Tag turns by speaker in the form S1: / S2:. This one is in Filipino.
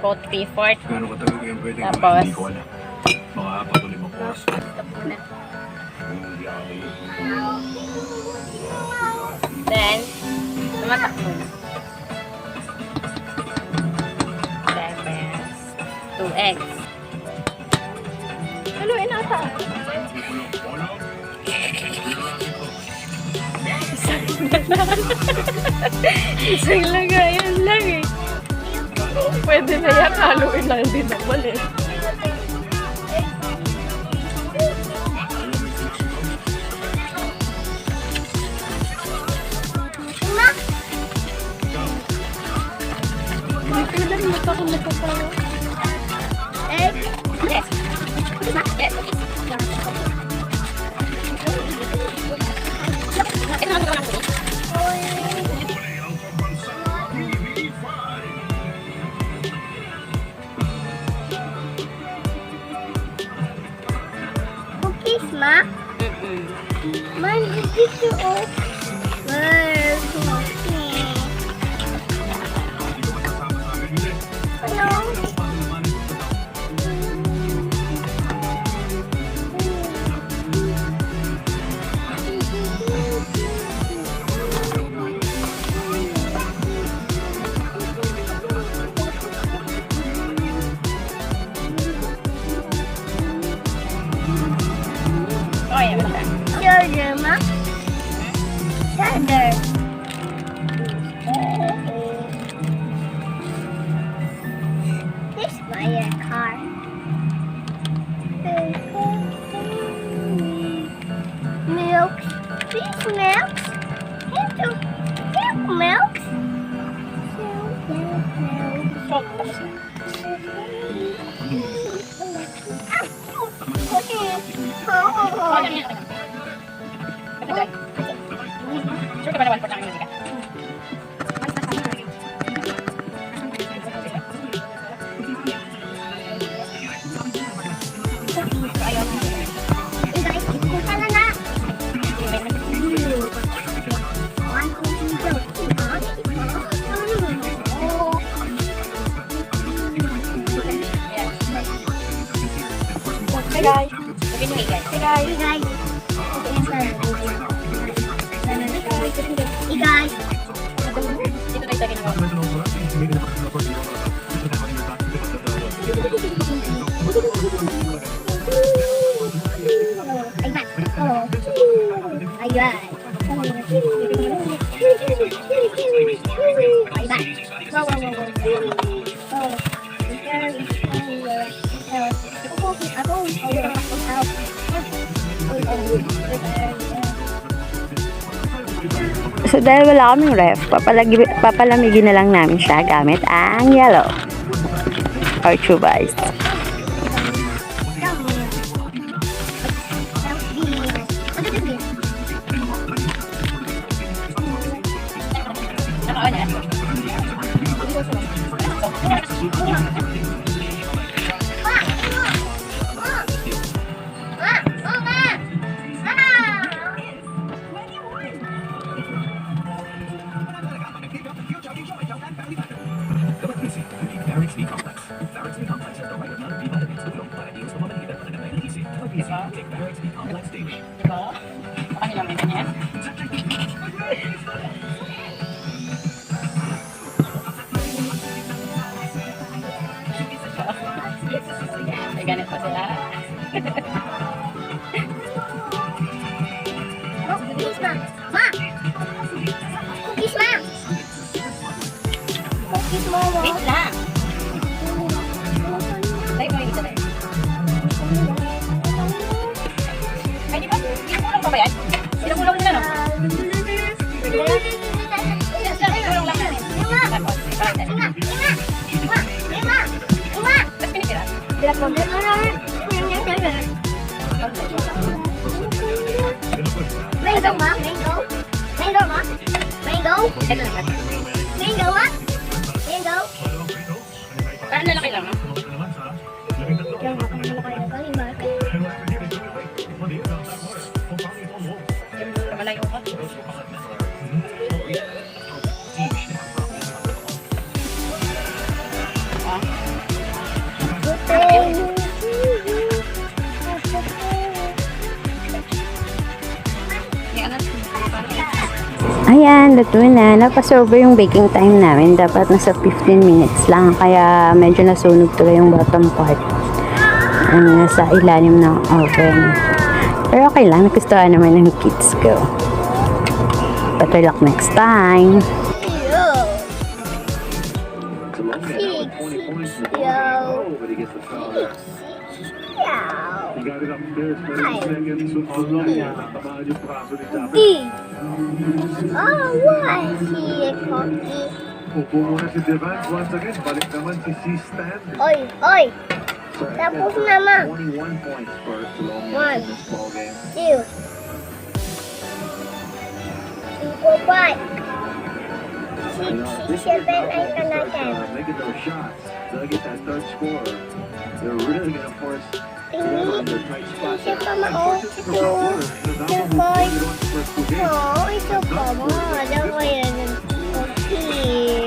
S1: po 3/4.
S2: Gano'n katagal kayo pwede
S1: Tapos,
S2: hindi ko alam. Mga 4-5 oras.
S1: Then, tumatak mo. 2 eggs. Haluin ata. Isang lagayan lang eh. Pwede na yan, haluin lang din ang balik. Hindi lang mata kung nagkatawa. Egg. Yes. Yes.
S3: Cookies, Ma? Man, is this your old? Where's cookie? Hello?
S1: Oh, yeah, wala.
S3: Sugar, Ma? Sugar. This is my car. Milk. These milks. Milk.
S1: Salt, tapos na. Oh, yan, yan. Ito, guys. Sure ka ba na 1/4 ang musika? Hey guys. Sabihin mo hey guys. Hey guys.
S3: Hey guys. Hey guys.
S1: Dito tayo sa ginawa.
S3: Ayan.
S4: So dahil wala kaming ref, papalamigin na lang namin siya gamit ang yellow or tube ice.
S1: Diba? Baka nilang may ganyan. May ganit pa sila.
S3: Cookies, Ma. Ma. Cookies, Ma. Cookies, Mama.
S1: Wait lang. Tayo mo yung isa tayo. Ay, di ba? Pinakulang pa ba yan? Pinakulang nila, no? Pinakulang lang natin. Tapos, parang tayo. Tapos pinipira.
S3: Mango, Ma. Mango. Mango, Ma. Mango.
S1: Ito na lang.
S3: Mango, Ma. Mango.
S1: Parang lalaki lang, no? Malayo pa. Ah.
S4: Ayan, luto na. Napasober yung baking time namin. Dapat nasa 15 minutes lang. Kaya medyo nasunog tuloy yung bottom part. Nasa ilalim ng oven. Pero okay lang. Nagustuhan naman ng kids ko. Better luck next time.
S2: He got it upstairs for 30 seconds. Nakatamaan yung braso ni Jazzy.
S3: Oh, why is he a cookie?
S2: Upo muna si Devance once again. Balik naman si C-Stand.
S3: Oy, oy. Tapos na, ma.
S2: 21 points for Colombia
S3: One.
S2: in this ball game.
S3: 2. 4, 5. 6, 7, 8, and 9, 10.
S2: Making those shots. They'll get that third score. They're really going to force them
S3: Tingin.
S2: on their tight spot.
S3: Isa pa ma-oh. Oh, ito pa ma. Daw ko yan. Okay.